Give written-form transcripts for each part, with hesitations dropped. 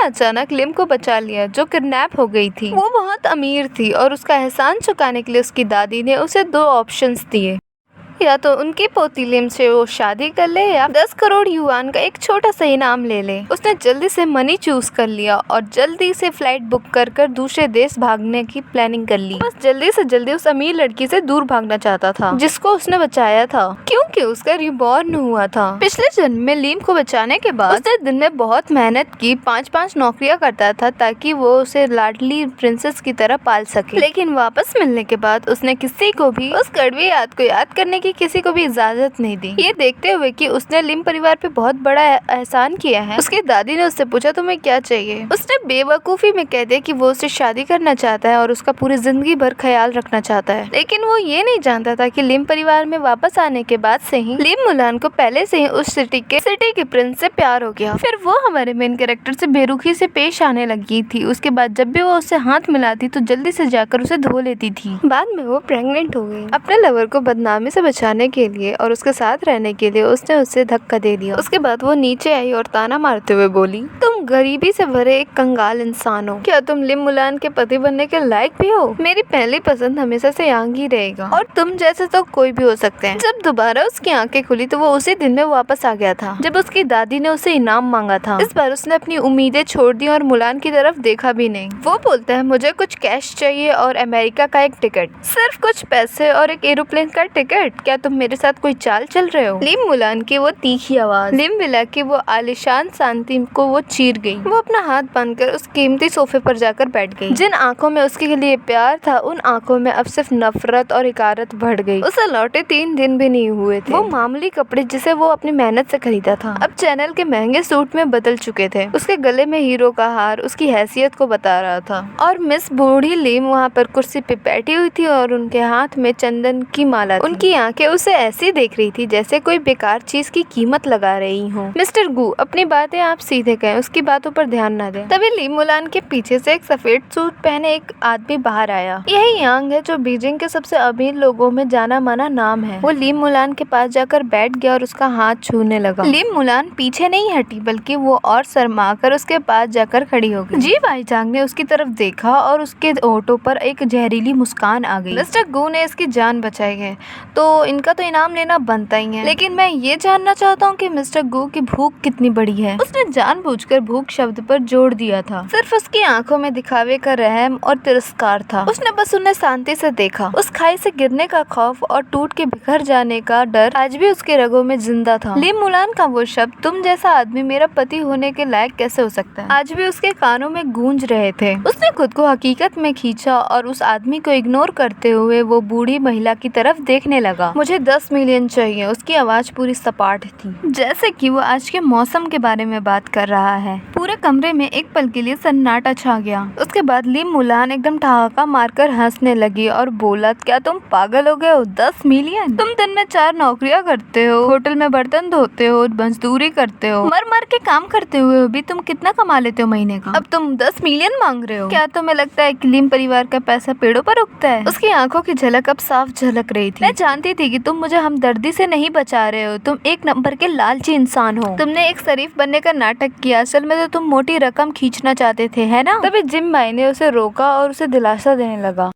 अचानक लिम को बचा लिया जो किडनैप हो गई थी। वो बहुत अमीर थी और उसका एहसान चुकाने के लिए उसकी दादी ने उसे 2 ऑप्शंस दिए, या तो उनकी पोती लिम से वो शादी कर ले या 10 करोड़ युआन का एक छोटा सा इनाम ले ले। उसने जल्दी से मनी चूज कर लिया और जल्दी से फ्लाइट बुक कर दूसरे देश भागने की प्लानिंग कर ली। बस जल्दी से जल्दी उस अमीर लड़की से दूर भागना चाहता था जिसको उसने बचाया था, क्योंकि उसका रिबॉर्न हुआ था। पिछले जन्म में लिम को बचाने के बाद उसने दिन में बहुत मेहनत की, 5-5 नौकरियां करता था ताकि वो उसे लाडली प्रिंसेस की तरह पाल सके। लेकिन वापस मिलने के बाद उसने किसी को भी उस कड़वी याद को याद करने की किसी को भी इजाजत नहीं दी। ये देखते हुए कि उसने लिम परिवार पे बहुत बड़ा एहसान किया है, उसकी दादी ने उससे पूछा तुम्हें क्या चाहिए। उसने बेवकूफी में कह दिया कि वो उससे शादी करना चाहता है और उसका पूरी जिंदगी भर ख्याल रखना चाहता है। लेकिन वो ये नहीं जानता था कि लिम परिवार में वापस आने के बाद से ही लिम मुलान को पहले से ही उस सिटी के प्रिंस से प्यार हो गया। फिर वो हमारे मेन कैरेक्टर से बेरुखी से पेश आने लगी थी। उसके बाद जब भी वो उससे हाथ मिलाती तो जल्दी से जाकर उसे धो लेती थी। बाद में वो प्रेग्नेंट हो गई। अपने लवर को बदनामी से बचाने के लिए और उसके साथ रहने के लिए उसने उसे धक्का दे दिया। उसके बाद वो नीचे आई और ताना मारते हुए बोली, तुम गरीबी से भरे एक कंगाल इंसान हो। क्या तुम लिम मुलान के पति बनने के लायक भी हो? मेरी पहली पसंद हमेशा से यांग ही रहेगा और तुम जैसे तो कोई भी हो सकते हैं। जब दोबारा उसकी आंखें खुली तो वो उसी दिन में वापस आ गया था जब उसकी दादी ने उसे इनाम मांगा था। इस बार उसने अपनी उम्मीदें छोड़ दी और मुलान की तरफ देखा भी नहीं। वो बोलता है मुझे कुछ कैश चाहिए और अमेरिका का एक टिकट, सिर्फ कुछ पैसे और एक एरोप्लेन का टिकट। क्या तुम मेरे साथ कोई चाल चल रहे हो? लिम मुलान की वो तीखी आवाज, लिम विला की वो आलिशान शांति को वो चीर गई। वो अपना हाथ बांधकर उस कीमती सोफे पर जाकर बैठ गई। जिन आंखों में उसके लिए प्यार था उन आंखों में अब सिर्फ नफरत और इकारत बढ़ गई। उसे लौटे 3 दिन भी नहीं हुए थे। वो मामूली कपड़े जिसे वो अपनी मेहनत से खरीदा था अब चैनल के महंगे सूट में बदल चुके थे। उसके गले में हीरो का हार उसकी हैसियत को बता रहा था और मिस बूढ़ी लिम वहाँ पर कुर्सी पे बैठी हुई थी और उनके हाथ में चंदन की माला थी। उनकी आंखें उसे ऐसी देख रही थी जैसे कोई बेकार चीज की कीमत लगा रही हो। मिस्टर गू, अपनी बातें आप सीधे कहें, उसकी बातों पर ध्यान न दें। तभी लिम मुलान के पीछे से एक सफेद सूट पहने एक आदमी बाहर आया। यही यांग है जो बीजिंग के सबसे अमीर लोगों में जाना माना नाम है। वो लिम मुलान के पास जाकर बैठ गया और उसका हाथ छूने लगा। लिम मुलान पीछे नहीं हटी बल्कि वो और शर्मा कर उसके पास जाकर खड़ी हो गई। जी भाईजान ने उसकी तरफ देखा और उसके होठों पर एक जहरीली मुस्कान आ गई। मिस्टर गू ने इसकी जान बचाई है तो इनका तो इनाम लेना बनता ही है, लेकिन मैं ये जानना चाहता हूँ कि मिस्टर गू की भूख कितनी बड़ी है। उसने जानबूझकर भूख शब्द पर जोड़ दिया था। सिर्फ उसकी आंखों में दिखावे का रहम और तिरस्कार था। उसने बस उन्हें शांति से देखा। उस खाई से गिरने का खौफ और टूट के बिखर जाने का डर आज भी उसके रगों में जिंदा था। लिम मुलान का वो शब्द, तुम जैसा आदमी मेरा पति होने के लायक कैसे हो सकता है, आज भी उसके कानों में गूंज रहे थे। उसने खुद को हकीकत में खींचा और उस आदमी को इग्नोर करते हुए वो बूढ़ी महिला की तरफ देखने लगा। मुझे 10 मिलियन चाहिए। उसकी आवाज पूरी सपाट थी, जैसे कि वो आज के मौसम के बारे में बात कर रहा है। पूरे कमरे में एक पल के लिए सन्नाटा छा गया। उसके बाद लिम मुलान एकदम ठहाका मारकर हंसने लगी और बोला, क्या तुम पागल हो गए हो? 10 मिलियन? तुम दिन में 4 नौकरियां करते हो, होटल में बर्तन धोते हो, मजदूरी करते हो, मर मर के काम करते हुए भी तुम कितना कमा लेते हो महीने का? अब तुम 10 मिलियन मांग रहे हो? क्या तुम्हें लगता है कि लिम परिवार का पैसा पेड़ों पर उगता है? उसकी आंखों की झलक अब साफ झलक रही थी। मैं जानती थी कि तुम मुझे हमदर्दी से नहीं बचा रहे हो। तुम एक नंबर के लालची इंसान हो। तुमने एक शरीफ बनने का नाटक किया, असल में तो तुम मोटी रकम खींचना चाहते थे, है ना? तभी जिम भाई ने उसे रोका और उसे दिलासा देने लगा,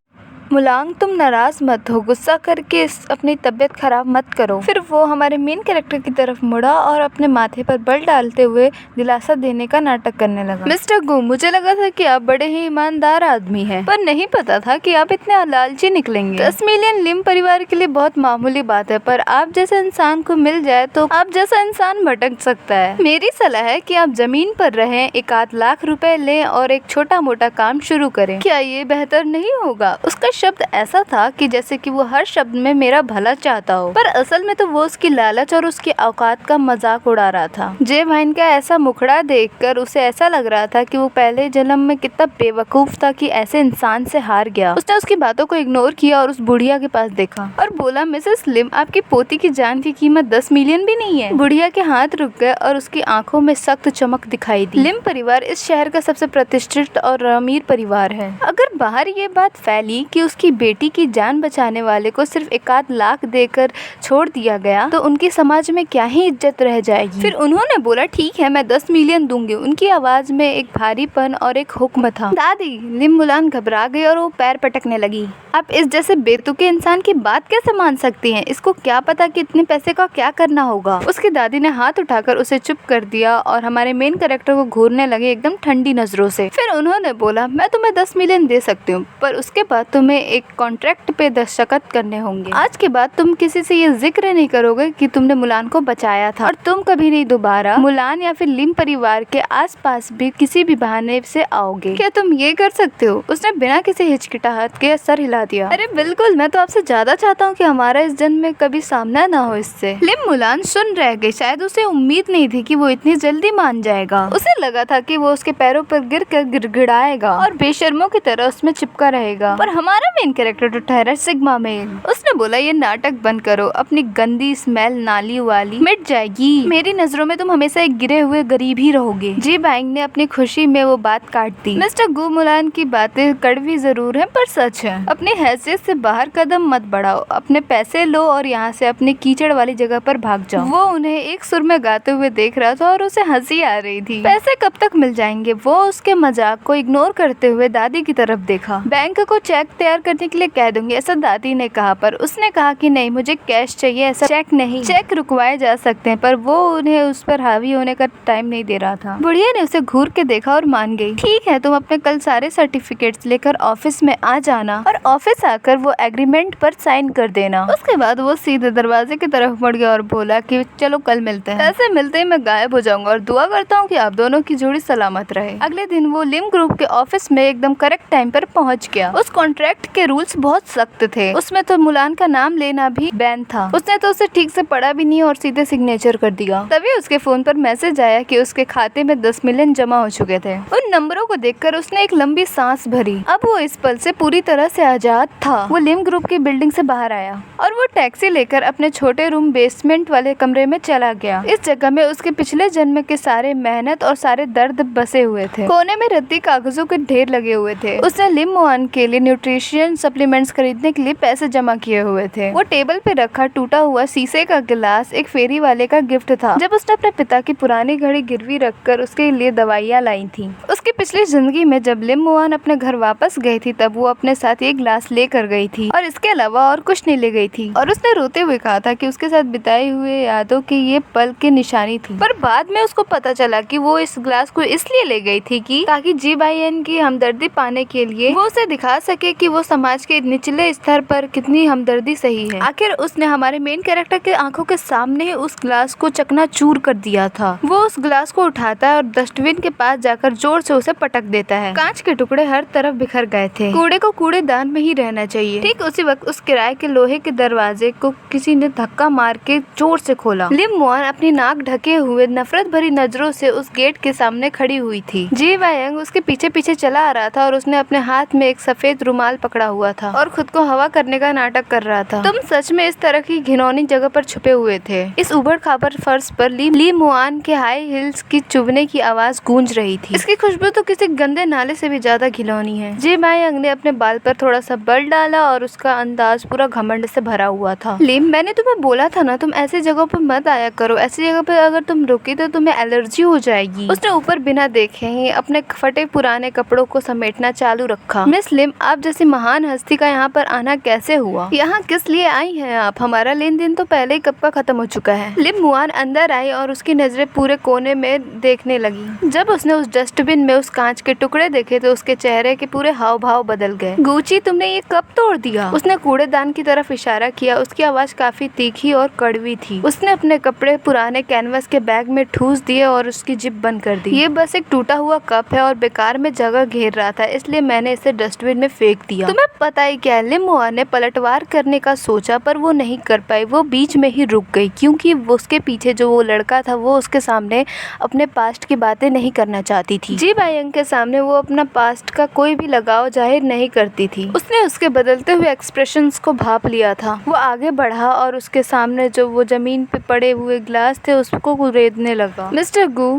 मुलांग तुम नाराज मत हो, गुस्सा करके अपनी तबीयत खराब मत करो। फिर वो हमारे मेन कैरेक्टर की तरफ मुड़ा और अपने माथे पर बल डालते हुए दिलासा देने का नाटक करने लगा। मिस्टर गू, मुझे लगा था कि आप बड़े ही ईमानदार आदमी हैं, पर नहीं पता था कि आप इतने लालची निकलेंगे। 10 मिलियन लिम परिवार के लिए बहुत मामूली बात है, पर आप जैसे इंसान को मिल जाए तो आप जैसा इंसान भटक सकता है। मेरी सलाह है कि आप जमीन पर रहें, 1-8 लाख रुपए लें और एक छोटा मोटा काम शुरू करें। क्या ये बेहतर नहीं होगा? उसका शब्द ऐसा था कि जैसे कि वो हर शब्द में मेरा भला चाहता हो, पर असल में तो वो उसकी लालच और उसकी औकात का मजाक उड़ा रहा था। जे भाइन का ऐसा मुखड़ा देखकर उसे ऐसा लग रहा था कि वो पहले जन्म में कितना बेवकूफ था कि ऐसे इंसान से हार गया। उसने उसकी बातों को इग्नोर किया और उस बुढ़िया के पास देखा और बोला, मिसेस लिम, आपकी पोती की जान की कीमत 10 मिलियन भी नहीं है। बुढ़िया के हाथ रुक गए और उसकी आंखों में सख्त चमक दिखाई दी। लिम परिवार इस शहर का सबसे प्रतिष्ठित और अमीर परिवार है। अगर बाहर ये बात फैली कि उसकी बेटी की जान बचाने वाले को सिर्फ 1 लाख देकर छोड़ दिया गया तो उनकी समाज में क्या ही इज्जत रह जाएगी। फिर उन्होंने बोला ठीक है मैं 10 मिलियन दूंगी। उनकी आवाज में एक भारीपन और एक हुक्म था। दादी, लिम मुलान घबरा गई और वो पैर पटकने लगी। आप इस जैसे बेतुके इंसान की बात कैसे मान सकती हैं? इसको क्या पता कि इतने पैसे का क्या करना होगा। उसकी दादी ने हाथ उठाकर उसे चुप कर दिया और हमारे मेन कैरेक्टर को घूरने लगे एकदम ठंडी नजरों से। फिर उन्होंने बोला मैं तुम्हें 10 मिलियन दे सकती हूँ, पर उसके बाद तुम्हें एक कॉन्ट्रैक्ट पे दस्तखत करने होंगे। आज के बाद तुम किसी से ये जिक्र नहीं करोगे कि तुमने मुलान को बचाया था और तुम कभी नहीं दोबारा मुलान या फिर लिम परिवार के आसपास भी किसी भी बहाने से आओगे। क्या तुम ये कर सकते हो? उसने बिना किसी हिचकिटाहट के सर हिला दिया। अरे बिल्कुल, मैं तो आपसे ज्यादा चाहता हूँ कि हमारा इस जन्म में कभी सामना ना हो इससे। लिम मुलान सुन रह गई। शायद उसे उम्मीद नहीं थी कि वो इतनी जल्दी मान जाएगा। उसे लगा था कि वो उसके पैरों पर गिरकर गिड़गिड़ाएगा और बेशर्मों की तरह उसमें चिपका रहेगा। पर हमारा मेन कैरेक्टर तो ठहरा सिग्मा मेल। उसने बोला ये नाटक बंद करो, अपनी गंदी स्मेल नाली वाली मिट जाएगी। मेरी नजरों में तुम हमेशा एक गिरे हुए गरीब ही रहोगे। जी बाइंग ने अपनी खुशी में वो बात काट दी। मिस्टर गु मुलान की बातें कड़वी जरूर है पर सच है। अपनी हैसियत से बाहर कदम मत बढ़ाओ, अपने पैसे लो और यहाँ से अपनी कीचड़ वाली जगह पर भाग जाओ। वो उन्हें एक सुर में गाते हुए देख रहा था और उसे हंसी आ रही थी। पैसे कब तक मिल जाएंगे? वो उसके मजाक को इग्नोर करते हुए दादी की तरफ देखा। बैंक को चेक तैयार करने के लिए कह दूंगी, ऐसा दादी ने कहा, पर उसने कहा कि नहीं मुझे कैश चाहिए, ऐसा चेक नहीं। चेक रुकवाए जा सकते हैं, पर वो उन्हें उस पर हावी होने का टाइम नहीं दे रहा था। बुढ़िया ने उसे घूर के देखा और मान गई। ठीक है, तुम अपने कल सारे सर्टिफिकेट्स लेकर ऑफिस में आ जाना और ऑफिस आकर वो एग्रीमेंट पर साइन कर देना। उसके बाद वो सीधे दरवाजे की तरफ मुड़ गया और बोला कि चलो कल मिलते हैं। ऐसे मिलते ही मैं गायब हो जाऊंगा और दुआ करता हूँ कि आप दोनों की जोड़ी सलामत रहे। अगले दिन वो लिम ग्रुप के ऑफिस में एकदम करेक्ट टाइम पर पहुंच गया। उस कॉन्ट्रैक्ट के रूल्स बहुत सख्त थे। उसमें तो मुलान का नाम लेना भी बैन था। उसने तो उसे ठीक से पढ़ा भी नहीं और सीधे सिग्नेचर कर दिया। तभी उसके फोन पर मैसेज आया कि उसके खाते में 10 मिलियन जमा हो चुके थे। उन नंबरों को देखकर उसने एक लंबी सांस भरी। अब वो इस पल से पूरी तरह से आजाद था। वो लिम ग्रुप की बिल्डिंग से बाहर आया और वो टैक्सी लेकर अपने छोटे रूम बेसमेंट वाले कमरे में चला गया। इस जगह में उसके पिछले जन्म के सारे मेहनत और सारे दर्द बसे हुए थे। कोने में रद्दी कागजों के ढेर लगे हुए थे। उसने लिम मुआन के लिए न्यूट्रिशन सप्लीमेंट्स खरीदने के लिए पैसे जमा किए हुए थे। वो टेबल पे रखा टूटा हुआ शीशे का गिलास एक फेरी वाले का गिफ्ट था। जब उसने अपने पिता की पुरानी घड़ी गिरवी रखकर उसके लिए दवाइयाँ लाई थी। उसकी पिछली जिंदगी में जब लिम मुआन अपने घर वापस गई थी तब वो अपने साथ एक गिलास लेकर गई थी और इसके अलावा और कुछ नहीं ले गई थी। और उसने रोते हुए कहा था कि उसके साथ बिताई हुए यादों की ये पल की निशानी थी। पर बाद में उसको पता चला कि वो इस गिलास को इसलिए ले गई थी कि ताकि जी बाइयन की हमदर्दी पाने के लिए वो उसे दिखा सके कि वो समाज के निचले स्तर पर कितनी हमदर्दी सही है। आखिर उसने हमारे मेन कैरेक्टर के आंखों के सामने उस गिलास को चकनाचूर कर दिया था। वो उस गिलास को उठाता है और डस्टबिन के पास जाकर जोर से उसे पटक देता है। कांच के टुकड़े हर तरफ बिखर गए थे। कूड़े को कूड़ेदान में ही रहना चाहिए। ठीक उसी वक्त उस किराए के लोहे के दरवाजे को किसी ने धक्का मार के जोर से खोला। लिम मुआन अपनी नाक ढके हुए नफरत भरी नजरों से उस गेट के सामने खड़ी हुई थी। जी वायंग उसके पीछे पीछे चला आ रहा था और उसने अपने हाथ में एक सफेद रुमाल पकड़ा हुआ था और खुद को हवा करने का नाटक कर रहा था। तुम सच में इस तरह की घिनौनी जगह पर छुपे हुए थे। इस उबड़ खाबड़ फर्श पर ली मुआन के हाई हील्स की चुभने की आवाज गूंज रही थी। इसकी खुशबू तो किसी गंदे नाले से भी ज्यादा घिनौनी है। जी वायंग ने अपने बाल पर थोड़ा सा बल डाला और उसका अंदाज पूरा घमंड से भरा हुआ था। लिम, मैंने तुम्हें बोला था ना तुम ऐसी जगहों पर मत आया करो। ऐसी जगह पर अगर तुम रुकी तो तुम्हें एलर्जी हो जाएगी। उसने ऊपर बिना देखे ही अपने फटे पुराने कपड़ों को समेटना चालू रखा। मिस लिम, आप जैसी महान हस्ती का यहाँ पर आना कैसे हुआ? यहाँ किस लिए आई हैं आप? हमारा लेन देन तो पहले ही कब का खत्म हो चुका है। लिम मुआन अंदर आई और उसकी नजरें पूरे कोने में देखने लगी। जब उसने उस डस्टबिन में उस कांच के टुकड़े देखे तो उसके चेहरे के पूरे हाव भाव बदल गए। गुची, तुमने ये कब तोड़ दिया? उसने कूड़ेदान की तरफ इशारा किया। उसकी आवाज काफी तीखी और कड़वी थी। उसने अपने कपड़े पुराने कैनवस के बैग में ठूस दिए और उसकी जिप बंद कर दी। ये बस एक टूटा हुआ कप है और बेकार में जगह घेर रहा था, इसलिए मैंने इसे डस्टबिन में फेंक दिया। तुम्हें पता ही क्या? लिम मुआन ने पलटवार करने का सोचा पर वो नहीं कर पाई। वो बीच में ही रुक गई क्योंकि उसके पीछे जो वो लड़का था वो उसके सामने अपने पास्ट की बातें नहीं करना चाहती थी। जी भाई आयंग के सामने वो अपना पास्ट का कोई भी लगाव जाहिर नहीं करती थी। उसने उसके बदलते हुए एक्सप्रेशंस को भांप लिया था। वो आगे बढ़ा और उसके सामने जो वो जमीन पे पड़े हुए ग्लास थे उसको कुरेदने लगा। मिस्टर गू,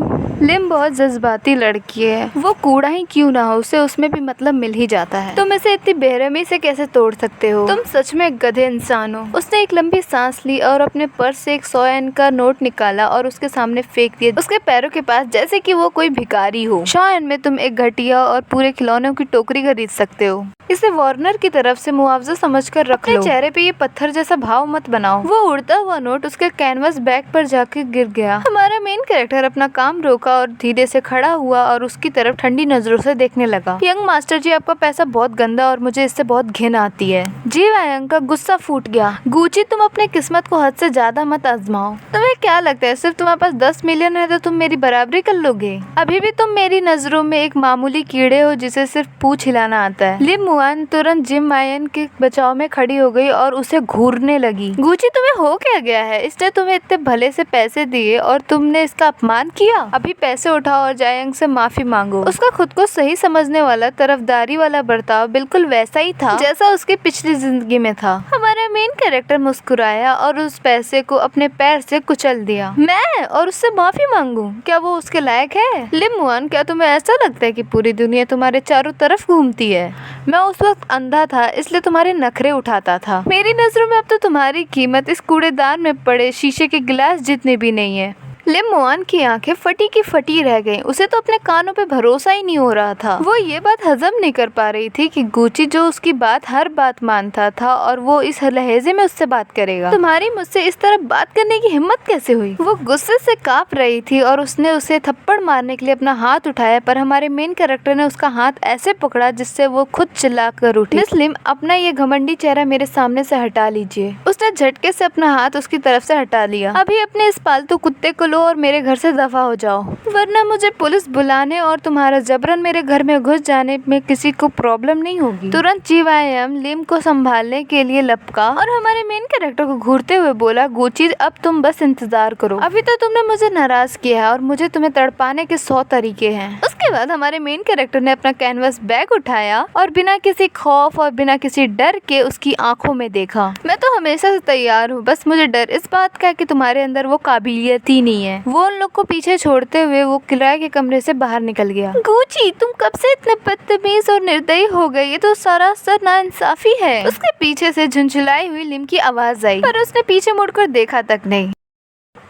लिम बहुत जज्बाती लड़की है। वो कूड़ा ही क्यों ना हो, उसे उसमें भी मतलब मिल ही जाता है। तुम इसे इतनी बेरहमी से कैसे तोड़ सकते हो? तुम सच में एक गधे इंसान हो। उसने एक लंबी सांस ली और अपने पर्स से एक 100 एन का नोट निकाला और उसके सामने फेंक दिया, उसके पैरों के पास, जैसे कि वो कोई भिखारी हो। 100 एन में तुम एक घटिया और पूरे खिलौनों की टोकरी खरीद सकते हो। इसे वार्नर की तरफ से मुआवजा समझकर रख लो। चेहरे पे ये पत्थर जैसा भाव मत बनाओ। वो उड़ता हुआ नोट उसके कैनवस बैग पर जाकर गिर गया। हमारा मेन कैरेक्टर अपना काम रोका और धीरे से खड़ा हुआ और उसकी तरफ ठंडी नजरों से देखने लगा। यंग मास्टर जी, आपका पैसा बहुत गंदा और मुझे इससे बहुत घिन आती है। जी आयंग का गुस्सा फूट गया। गुची, तुम अपने किस्मत को हद से ज्यादा मत आजमाओ। तुम्हें क्या लगता है सिर्फ तुम्हारे पास 10 मिलियन है तो तुम मेरी बराबरी कर लोगे? अभी भी तुम मेरी नजरों में एक मामूली कीड़े हो जिसे सिर्फ पूंछ हिलाना आता है। लिम मुआन तुरंत जिम आयन के बचाव में खड़ी हो गई और उसे घूरने लगी। गुची, तुम्हें हो क्या गया है? इसने तुम्हें इतने भले से पैसे दिए और तुमने इसका अपमान किया। अभी पैसे उठाओ और जायंग से माफी मांगो। उसका खुद को सही समझने वाला, तरफदारी वाला बर्ताव बिल्कुल वैसा ही था जैसा उसकी पिछली जिंदगी में था। हमारा मेन कैरेक्टर मुस्कुराया और उस पैसे को अपने पैर से कुचल दिया। मैं और उससे माफी मांगू? क्या वो उसके लायक है? लिम मुआन, क्या तुम्हें ऐसा लगता है कि पूरी दुनिया तुम्हारे चारों तरफ घूमती है? मैं उस वक्त अंधा था इसलिए तुम्हारे नखरे उठाता था। मेरी नजरों में अब तो तुम्हारी कीमत इस कूड़ेदान में पड़े शीशे के गिलास जितनी भी नहीं है। लिम मुआन की आंखें फटी की फटी रह गईं। उसे तो अपने कानों पे भरोसा ही नहीं हो रहा था। वो ये बात हजम नहीं कर पा रही थी कि गुची जो उसकी बात हर बात मानता था और वो इस लहजे में उससे बात करेगा। तुम्हारी मुझसे इस तरह बात करने की हिम्मत कैसे हुई? वो गुस्से से कांप रही थी और उसने उसे थप्पड़ मारने के लिए अपना हाथ उठाया, पर हमारे मेन कैरेक्टर ने उसका हाथ ऐसे पकड़ा जिससे वो खुद चिल्ला कर उठी। मिस लिम, अपना ये घमंडी चेहरा मेरे सामने से हटा लीजिए। उसने झटके से अपना हाथ उसकी तरफ से हटा लिया। अभी अपने इस पालतू कुत्ते को और मेरे घर से दफा हो जाओ, वरना मुझे पुलिस बुलाने और तुम्हारा जबरन मेरे घर में घुस जाने में किसी को प्रॉब्लम नहीं होगी। तुरंत जीवायम लिम को संभालने के लिए लपका और हमारे मेन कैरेक्टर को घूरते हुए बोला, गुची, अब तुम बस इंतजार करो। अभी तो तुमने मुझे नाराज किया है और मुझे तुम्हें तड़पाने के 100 तरीके हैं। उसके बाद हमारे मेन कैरेक्टर ने अपना कैनवस बैग उठाया और बिना किसी खौफ और बिना किसी डर के उसकी आंखों में देखा। मैं तो हमेशा से तैयार हूँ, बस मुझे डर इस बात का कि तुम्हारे अंदर वो काबिलियत ही नहीं है। वो उन लोग को पीछे छोड़ते हुए वो किराए के कमरे से बाहर निकल गया। गुची, तुम कब से इतने बदतमीज और निर्दयी हो गए? ये तो सरासर नाइंसाफी है। उसके पीछे से झुंझुलाई हुई लिम की आवाज आई, पर उसने पीछे मुड़कर देखा तक नहीं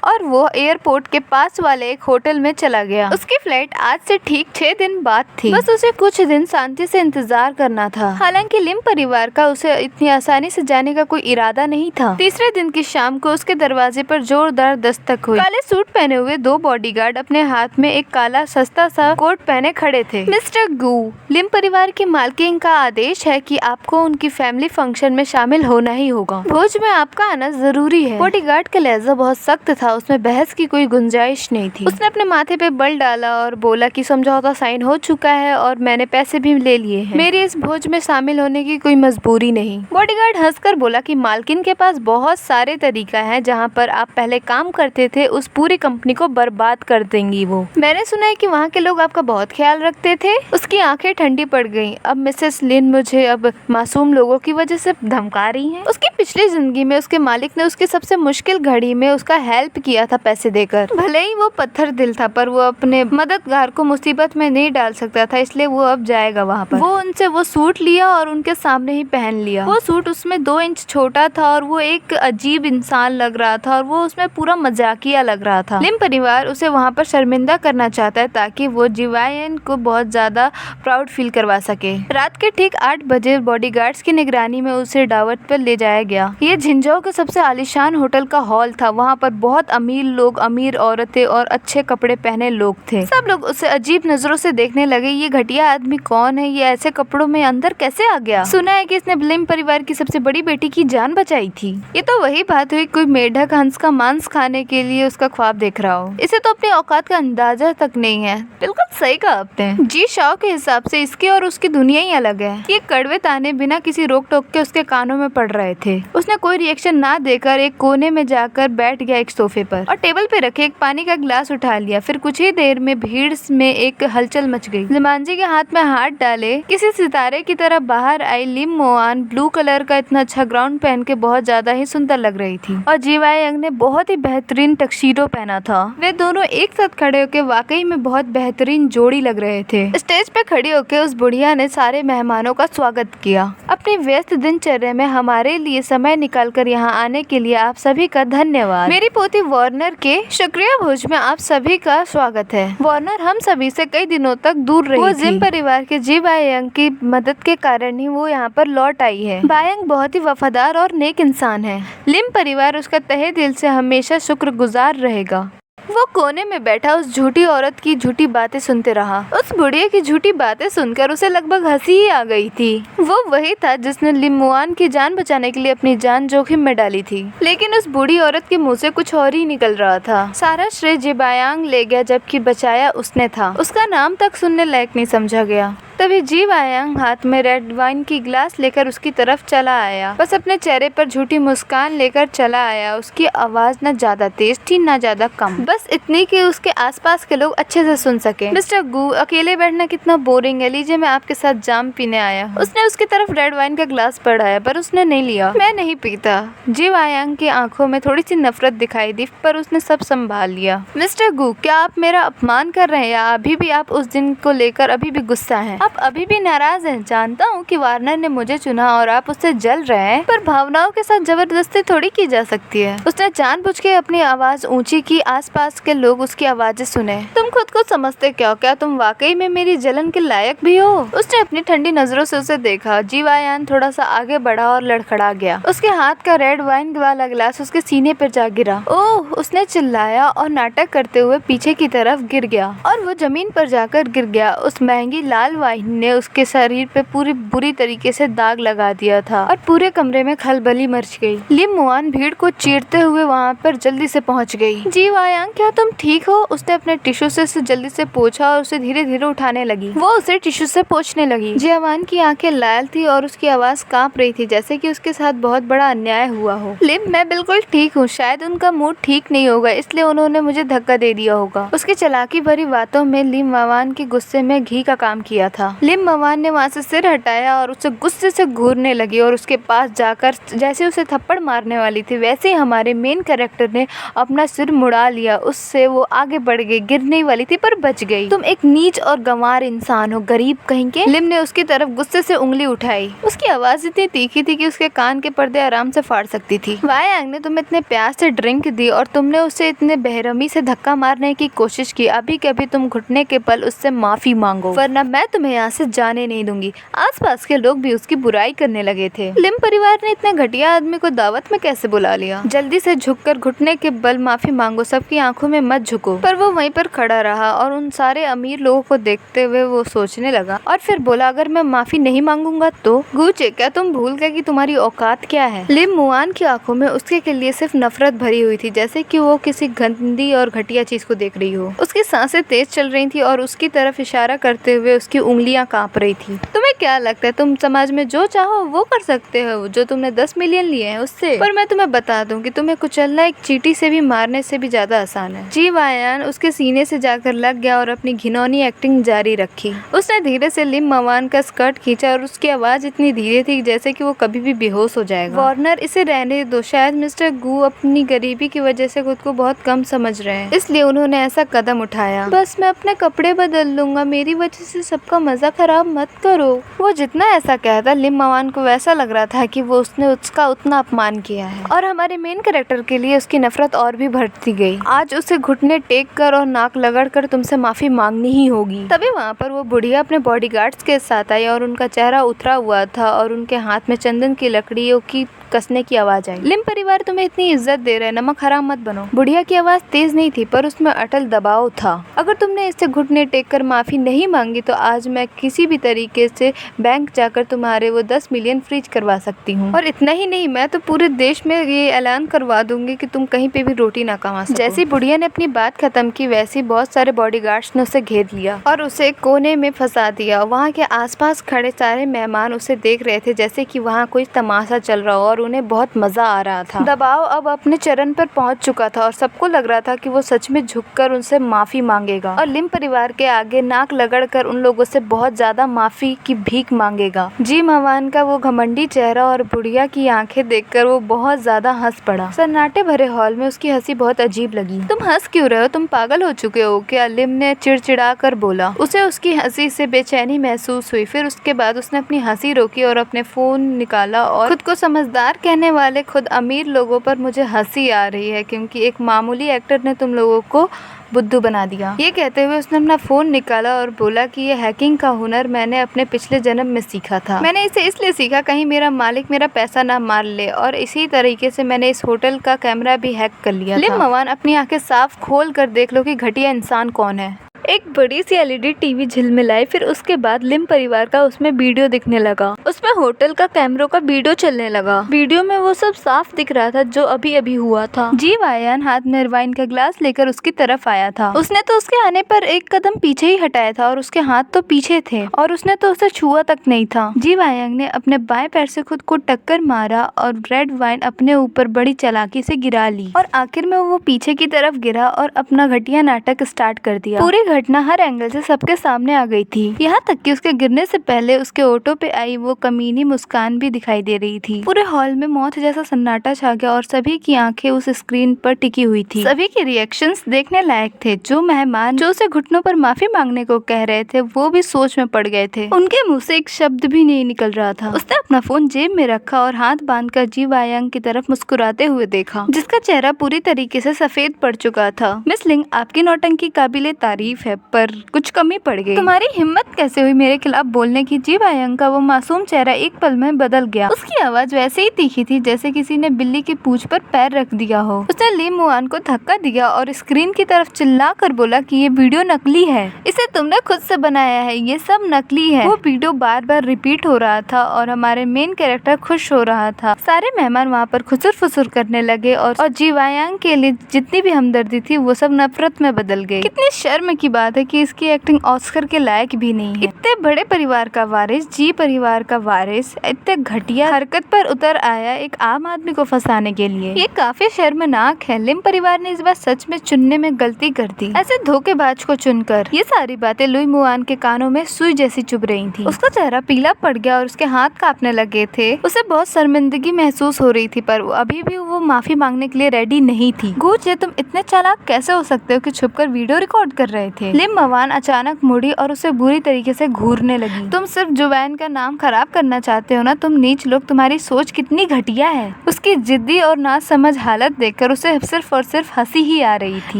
और वो एयरपोर्ट के पास वाले एक होटल में चला गया। उसकी फ्लाइट आज से ठीक 6 दिन बाद थी। बस उसे कुछ दिन शांति से इंतजार करना था। हालांकि लिम परिवार का उसे इतनी आसानी से जाने का कोई इरादा नहीं था। तीसरे दिन की शाम को उसके दरवाजे पर जोरदार दस्तक हुई। काले सूट पहने हुए 2 बॉडीगार्ड अपने हाथ में एक काला सस्ता सा कोट पहने खड़े थे। मिस्टर गू, लिम परिवार की मालकिन का आदेश है कि आपको उनकी फैमिली फंक्शन में शामिल होना ही होगा। भोज में आपका आना जरूरी है। बॉडीगार्ड का लहजा बहुत सख्त था, उसमें बहस की कोई गुंजाइश नहीं थी। उसने अपने माथे पे बल डाला और बोला कि समझौता साइन हो चुका है और मैंने पैसे भी ले लिए हैं। मेरी इस भोज में शामिल होने की कोई मजबूरी नहीं। बॉडीगार्ड हंसकर बोला कि मालकिन के पास बहुत सारे तरीका है, जहाँ पर आप पहले काम करते थे उस पूरी कंपनी को बर्बाद कर देंगी वो। मैंने सुना है कि वहाँ के लोग आपका बहुत ख्याल रखते थे। उसकी आंखें ठंडी पड़ गयी। अब मिसेस लिन मुझे अब मासूम लोगों की वजह से धमका रही है। उसकी पिछली जिंदगी में उसके मालिक ने उसकी सबसे मुश्किल घड़ी में उसका हेल्प किया था पैसे देकर। भले ही वो पत्थर दिल था, पर वो अपने मददगार को मुसीबत में नहीं डाल सकता था, इसलिए वो अब जाएगा वहाँ पर। वो उनसे वो सूट लिया और उनके सामने ही पहन लिया। वो सूट उसमें 2 इंच छोटा था और वो एक अजीब इंसान लग रहा था और वो उसमें पूरा मजाकिया लग रहा था। लिम परिवार उसे वहाँ पर शर्मिंदा करना चाहता है ताकि वो जीवायन को बहुत ज्यादा प्राउड फील करवा सके। रात के ठीक 8 बजे बॉडीगार्ड्स की निगरानी में उसे दावत पर ले जाया गया। ये झिंझाओ के सबसे आलीशान होटल का हॉल था। वहाँ पर बहुत अमीर लोग, अमीर औरतें और अच्छे कपड़े पहने लोग थे। सब लोग उसे अजीब नजरों से देखने लगे। ये घटिया आदमी कौन है? ये ऐसे कपड़ों में अंदर कैसे आ गया? सुना है कि इसने लिम परिवार की सबसे बड़ी बेटी की जान बचाई थी। ये तो वही बात हुई कोई मेढक हंस का मांस खाने के लिए उसका ख्वाब देख रहा हो। इसे तो अपनी औकात का अंदाजा तक नहीं है। बिल्कुल सही कहा आपने। जी शाओ के हिसाब से इसकी और उसकी दुनिया ही अलग है। ये कड़वे ताने बिना किसी रोक टोक के उसके कानों में पड़ रहे थे। उसने कोई रिएक्शन ना देकर एक कोने में जाकर बैठ गया एक सोफे सोफे पर और टेबल पे रखे एक पानी का गिलास उठा लिया। फिर कुछ ही देर में भीड़ में एक हलचल मच गई। जुमानजी के हाथ में हाथ डाले किसी सितारे की तरह बाहर आई लिम मोआन ब्लू कलर का इतना अच्छा ग्राउंड पहन के बहुत ज्यादा ही सुंदर लग रही थी और जी वाई यंग ने बहुत ही बेहतरीन टक्सीडो पहना था। वे दोनों एक साथ खड़े होकर वाकई में बहुत बेहतरीन जोड़ी लग रहे थे। स्टेज पे खड़ी होकर उस बुढ़िया ने सारे मेहमानों का स्वागत किया। अपनी व्यस्त दिनचर्या में हमारे लिए समय निकालकर यहाँ आने के लिए आप सभी का धन्यवाद। मेरी पोती वार्नर के शुक्रिया भोज में आप सभी का स्वागत है। वार्नर हम सभी से कई दिनों तक दूर रही वो जिम परिवार के जी वायंग की मदद के कारण ही वो यहाँ पर लौट आई है। वायंग बहुत ही वफादार और नेक इंसान है। लिम परिवार उसका तहे दिल से हमेशा शुक्रगुजार रहेगा। वो कोने में बैठा उस झूठी औरत की झूठी बातें सुनते रहा। उस बुढ़िया की झूठी बातें सुनकर उसे लगभग हंसी ही आ गई थी। वो वही था जिसने लिम मोआन की जान बचाने के लिए अपनी जान जोखिम में डाली थी, लेकिन उस बूढ़ी औरत के मुंह से कुछ और ही निकल रहा था। सारा श्रेय जिबायांग ले गया जबकि बचाया उसने था। उसका नाम तक सुनने लायक नहीं समझा गया। तभी जी वायांग हाथ में रेड वाइन की गिलास लेकर उसकी तरफ चला आया। बस अपने चेहरे पर झूठी मुस्कान लेकर चला आया। उसकी आवाज न ज्यादा तेज थी न ज्यादा कम, बस इतनी कि उसके आसपास के लोग अच्छे से सुन सके। मिस्टर गू, अकेले बैठना कितना बोरिंग है, लीजिए मैं आपके साथ जाम पीने आया हूँ। उसने उसकी तरफ रेड वाइन का गिलास बढ़ाया पर उसने नहीं लिया। मैं नहीं पीता। जी वायांग की आंखों में थोड़ी सी नफरत दिखाई दी पर उसने सब संभाल लिया। मिस्टर गू, क्या आप मेरा अपमान कर रहे हैं या अभी भी आप उस दिन को लेकर अभी भी गुस्सा हैं? आप अभी भी नाराज हैं। जानता हूँ कि वार्नर ने मुझे चुना और आप उससे जल रहे हैं, पर भावनाओं के साथ जबरदस्ती थोड़ी की जा सकती है। उसने जानबूझ के अपनी आवाज ऊंची की, आसपास के लोग उसकी आवाजें सुने। तुम खुद को समझते क्या तुम वाकई में मेरी जलन के लायक भी हो? उसने अपनी ठंडी नजरों से उसे देखा। जी वायान थोड़ा सा आगे बढ़ा और लड़खड़ा गया। उसके हाथ का रेड वाइन वाला गिलास उसके सीने पर जा गिरा। ओह, उसने चिल्लाया और नाटक करते हुए पीछे की तरफ गिर गया और वो जमीन पर जाकर गिर गया। उस महंगी लाल वाइन ने उसके शरीर पे पूरी बुरी तरीके से दाग लगा दिया था और पूरे कमरे में खलबली मच गई। लिम मोआन भीड़ को चीरते हुए वहाँ पर जल्दी से पहुँच गई। जी वायांग, क्या तुम ठीक हो? उसने अपने टिश्यू से जल्दी से पोंछा और उसे धीरे धीरे उठाने लगी। वो उसे टिश्यू से पोंछने लगी। जियावान की आंखें लाल थी और उसकी आवाज कांप रही थी जैसे कि उसके साथ बहुत बड़ा अन्याय हुआ हो। लिम, मैं बिल्कुल ठीक हूँ। शायद उनका मूड ठीक नहीं होगा इसलिए उन्होंने मुझे धक्का दे दिया होगा। उसकी चालाकी भरी बातों में लिम वावान के गुस्से में घी का काम किया था। लिम वावान ने वहाँ से सिर हटाया और उसे गुस्से से घूरने लगी और उसके पास जाकर जैसे उसे थप्पड़ मारने वाली थी वैसे ही हमारे मेन कैरेक्टर ने अपना सिर मुड़ा लिया। उससे वो आगे बढ़ गई, गिरने वाली थी पर बच गई। तुम एक नीच और गंवार इंसान हो, गरीब कहीं के। लिम ने उसकी तरफ गुस्से से उंगली उठाई। उसकी आवाज इतनी तीखी थी कि उसके कान के पर्दे आराम से फाड़ सकती थी। वायांग ने तुम्हें इतने प्यार से ड्रिंक दी और तुमने उसे इतने बेरहमी से धक्का मारने की कोशिश की। अभी कभी तुम घुटने के पल उससे माफी मांगो वरना मैं तुम्हें यहाँ से जाने नहीं दूंगी। आसपास के लोग भी उसकी बुराई करने लगे थे। लिम परिवार ने इतने घटिया आदमी को दावत में कैसे बुला लिया? जल्दी से झुककर घुटने के बल माफी मांगो, सबकी आंखों में मत झुको। पर वो वहीं पर खड़ा रहा और उन सारे अमीर लोगों को देखते हुए वो सोचने लगा और फिर बोला, अगर मैं माफी नहीं मांगूंगा तो? गूचे, क्या तुम भूल गए कि तुम्हारी औकात क्या है? लिम मुआन की आंखों में उसके लिए सिर्फ नफरत भरी हुई थी, जैसे कि वो किसी गंदी और घटिया चीज को देख रही हो। उसकी सांसें तेज चल रही थी और उसकी तरफ इशारा करते हुए उसकी उंगलियां कांप रही थी। तुम्हें क्या लगता है तुम समाज में जो चाहो वो कर सकते हो, जो तुमने 10 मिलियन लिए हैं उससे? पर मैं तुम्हें बता दूं कि तुम्हें कुचलना एक चींटी से भी मारने से भी ज्यादा आसान है। जी वायान उसके सीने से जाकर लग गया और अपनी घिनौनी एक्टिंग जारी रखी। उसने धीरे से लिम मवान का स्कर्ट खींचा और उसकी आवाज इतनी धीरे थी जैसे कि वो कभी भी बेहोश हो जाएगा। वार्नर, इसे रहने दो। शायद मिस्टर गू अपनी गरीबी की वजह से खुद को बहुत कम समझ रहे हैं, इसलिए उन्होंने ऐसा कदम उठाया। बस मैं अपने कपड़े बदल लूंगा, मेरी वजह से सबका मजा खराब मत करो। वो जितना ऐसा कहता, लिम मवान को वैसा लग रहा था कि वो उसने उसका उतना अपमान किया है और हमारे मेन कैरेक्टर के लिए उसकी नफरत और भी बढ़ती गई। आज उसे घुटने टेक कर और नाक लगड़ कर तुमसे माफी मांगनी ही होगी। तभी वहाँ पर वो बुढ़िया अपने बॉडीगार्ड्स के साथ आई और उनका चेहरा उतरा हुआ था और उनके हाथ में चंदन की लकड़ियों की कसने की आवाज आई। लिम परिवार तुम्हें इतनी इज्जत दे रहे हैं, नमक हराम मत बनो। बुढ़िया की आवाज तेज नहीं थी पर उसमें अटल दबाव था। अगर तुमने इससे घुटने टेक कर माफी नहीं मांगी तो आज मैं किसी भी तरीके से बैंक जाकर तुम्हारे वो 10 मिलियन फ्रीज करवा सकती हूँ। और इतना ही नहीं, मैं तो पूरे देश में ये ऐलान करवा दूंगी कि तुम कहीं पे भी रोटी ना कमा सको। जैसी बुढ़िया ने अपनी बात खत्म की वैसी बहुत सारे बॉडीगार्ड्स ने उसे घेर लिया और उसे कोने में फंसा दिया। वहाँ के आसपास खड़े सारे मेहमान उसे देख रहे थे जैसे कि वहाँ कोई तमाशा चल रहा हो और और उन्हें बहुत मजा आ रहा था। दबाव अब अपने चरण पर पहुंच चुका था और सबको लग रहा था कि वो सच में झुककर उनसे माफी मांगेगा और लिम परिवार के आगे नाक रगड़कर उन लोगों से बहुत ज्यादा माफी की भीख मांगेगा। जिम हवान का वो घमंडी चेहरा और बुढ़िया की आंखें देखकर वो बहुत ज्यादा हंस पड़ा। सन्नाटे भरे हॉल में उसकी हंसी बहुत अजीब लगी। तुम हंस क्यों रहे हो? तुम पागल हो चुके हो क्या? लिम ने चिड़चिड़ा कर बोला। उसे उसकी हंसी से बेचैनी महसूस हुई। फिर उसके बाद उसने अपनी हंसी रोकी और अपने फोन निकाला और खुद को समझदार कहने वाले खुद अमीर लोगों पर मुझे हंसी आ रही है क्योंकि एक मामूली एक्टर ने तुम लोगों को बुद्धू बना दिया। ये कहते हुए उसने अपना फोन निकाला और बोला कि ये हैकिंग का हुनर मैंने अपने पिछले जन्म में सीखा था। मैंने इसे इसलिए सीखा कहीं मेरा मालिक मेरा पैसा ना मार ले और इसी तरीके से मैंने इस होटल का कैमरा भी हैक कर लिया था। लिम हवान अपनी आंखें साफ खोल कर देख लो कि घटिया इंसान कौन है। एक बड़ी सी एलईडी टीवी झिलमिलाई। फिर उसके बाद लिम परिवार का उसमें वीडियो दिखने लगा। उसमें होटल का कैमरों का वीडियो चलने लगा। वीडियो में वो सब साफ दिख रहा था जो अभी अभी हुआ था। जीव आयान हाथ में वाइन का ग्लास लेकर उसकी तरफ आया था। उसने तो उसके आने पर एक कदम पीछे ही हटाया था और उसके हाथ तो पीछे थे और उसने तो उसे छुआ तक नहीं था। जीव आयान ने अपने बाएं पैर से खुद को टक्कर मारा और रेड वाइन अपने ऊपर बड़ी चालाकी से गिरा ली और आखिर में वो पीछे की तरफ गिरा और अपना घटिया नाटक स्टार्ट कर दिया। पूरी घटना हर एंगल से सबके सामने आ गई थी। यहाँ तक कि उसके गिरने से पहले उसके ओठों पे आई वो कमीनी मुस्कान भी दिखाई दे रही थी। पूरे हॉल में मौत जैसा सन्नाटा छा गया और सभी की आंखें उस स्क्रीन पर टिकी हुई थी। सभी के रिएक्शंस देखने लायक थे। जो मेहमान जो उसे घुटनों पर माफी मांगने को कह रहे थे वो भी सोच में पड़ गए थे। उनके मुंह से एक शब्द भी नहीं निकल रहा था। उसने अपना फोन जेब में रखा और हाथ बांधकर जीव आयांग की तरफ मुस्कुराते हुए देखा जिसका चेहरा पूरी तरीके से सफेद पड़ चुका था। मिस लिंग, आपकी नौटंकी काबिले तारीफ है पर कुछ कमी पड़ गई। तुम्हारी हिम्मत कैसे हुई मेरे खिलाफ बोलने की? जीव आयांग का वो मासूम चेहरा एक पल में बदल गया। उसकी आवाज वैसे ही तीखी थी जैसे किसी ने बिल्ली की पूंछ पर पैर रख दिया हो। उसने लिम मुआन को धक्का दिया और स्क्रीन की तरफ चिल्ला कर बोला कि ये वीडियो नकली है, इसे तुमने खुद से बनाया है, ये सब नकली है। वो वीडियो बार बार रिपीट हो रहा था और हमारे मेन कैरेक्टर खुश हो रहा था। सारे मेहमान वहाँ पर खुसुर फुसुर करने लगे और जीव आयांग के लिए जितनी भी हमदर्दी थी वो सब नफरत में बदल गई। कितनी शर्म की बात है कि इसकी एक्टिंग ऑस्कर के लायक भी नहीं है। इतने बड़े परिवार का वारिस, जी परिवार का वारिस इतने घटिया हरकत पर उतर आया एक आम आदमी को फंसाने के लिए। ये काफी शर्मनाक है। लिम परिवार ने इस बार सच में चुनने में गलती कर दी, ऐसे धोखेबाज को चुनकर। ये सारी बातें लुई मुआन के कानों में सुई जैसी चुभ रही थी। उसका चेहरा पीला पड़ गया और उसके हाथ कांपने लगे थे। उसे बहुत शर्मिंदगी महसूस हो रही थी पर अभी भी वो माफी मांगने के लिए रेडी नहीं थी। गूंजे, तुम इतने चालाक कैसे हो सकते हो कि छुपकर वीडियो रिकॉर्ड कर रहे थे? लिम मुआन अचानक मुड़ी और उसे बुरी तरीके से घूरने लगी। तुम सिर्फ जुबैन का नाम खराब करना चाहते हो ना? तुम नीच लोग, तुम्हारी सोच कितनी घटिया है। उसकी जिद्दी और नासमझ हालत देखकर उसे सिर्फ और सिर्फ हंसी ही आ रही थी।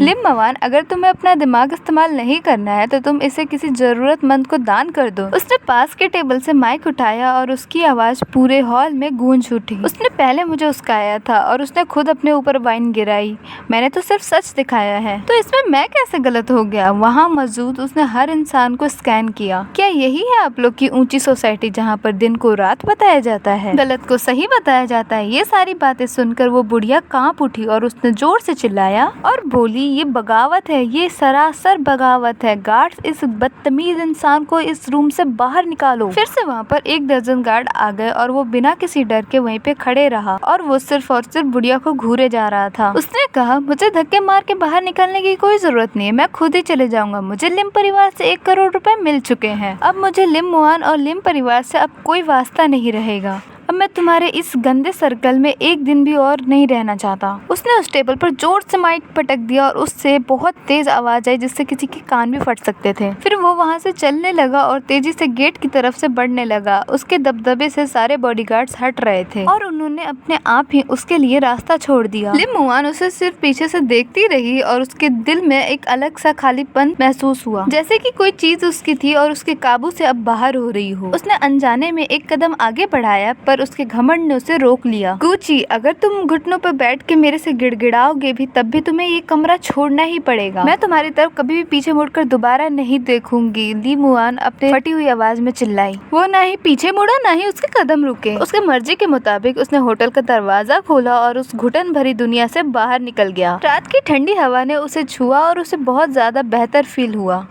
लिम मुआन, अगर तुम्हें अपना दिमाग इस्तेमाल नहीं करना है तो तुम इसे किसी जरूरतमंद को दान कर दो। उसने पास के टेबल से माइक उठाया और उसकी आवाज पूरे हॉल में गूंज उठी। उसने पहले मुझे उस्काया था और उसने खुद अपने ऊपर वाइन गिराई। मैंने तो सिर्फ सच दिखाया है, तो इसमें मैं कैसे गलत हो गया? वहाँ मौजूद उसने हर इंसान को स्कैन किया। क्या यही है आप लोग की ऊंची सोसाइटी जहाँ पर दिन को रात बताया जाता है, गलत को सही बताया जाता है? ये सारी बातें सुनकर वो बुढ़िया कांप उठी और उसने जोर से चिल्लाया और बोली, ये बगावत है, ये सरासर बगावत है। गार्ड्स, इस बदतमीज इंसान को इस रूम से बाहर निकालो। फिर से वहाँ पर 1 दर्जन गार्ड आ गए और वो बिना किसी डर के वहीं पे खड़े रहा और वो सिर्फ और सिर्फ बुढ़िया को घूरे जा रहा था। उसने कहा, मुझे धक्के मार के बाहर निकलने की कोई जरूरत नहीं है, मैं खुद ही चले जाऊंगा। मुझे लिम परिवार से 1 करोड़ रुपए मिल चुके हैं। अब मुझे लिम मुआन और लिम परिवार से अब कोई वास्ता नहीं रहेगा। अब मैं तुम्हारे इस गंदे सर्कल में एक दिन भी और नहीं रहना चाहता। उसने उस टेबल पर जोर से माइक पटक दिया और उससे बहुत तेज आवाज आई जिससे किसी के कान भी फट सकते थे। फिर वो वहाँ से चलने लगा और तेजी से गेट की तरफ से बढ़ने लगा। उसके दबदबे से सारे बॉडीगार्ड्स हट रहे थे और उन्होंने अपने आप ही उसके लिए रास्ता छोड़ दिया। लिम मुआन उसे सिर्फ पीछे से देखती रही और उसके दिल में एक अलग सा खालीपन महसूस हुआ, जैसे कि कोई चीज उसकी थी और उसके काबू से अब बाहर हो रही हो। उसने अनजाने में एक कदम आगे बढ़ाया पर उसके घमंड ने उसे रोक लिया। गुची, अगर तुम घुटनों पर बैठ के मेरे से गिड़गिड़ाओगे भी तब भी तुम्हें ये कमरा छोड़ना ही पड़ेगा। मैं तुम्हारी तरफ कभी भी पीछे मुड़कर दोबारा नहीं देखूंगी, ली मुआन अपने फटी हुई आवाज में चिल्लाई। वो ना ही पीछे मुड़ा ना ही उसके कदम रुके। उसके मर्जी के मुताबिक उसने होटल का दरवाजा खोला और उस घुटन भरी दुनिया से बाहर निकल गया। रात की ठंडी हवा ने उसे छुआ और उसे बहुत ज्यादा बेहतर फील हुआ।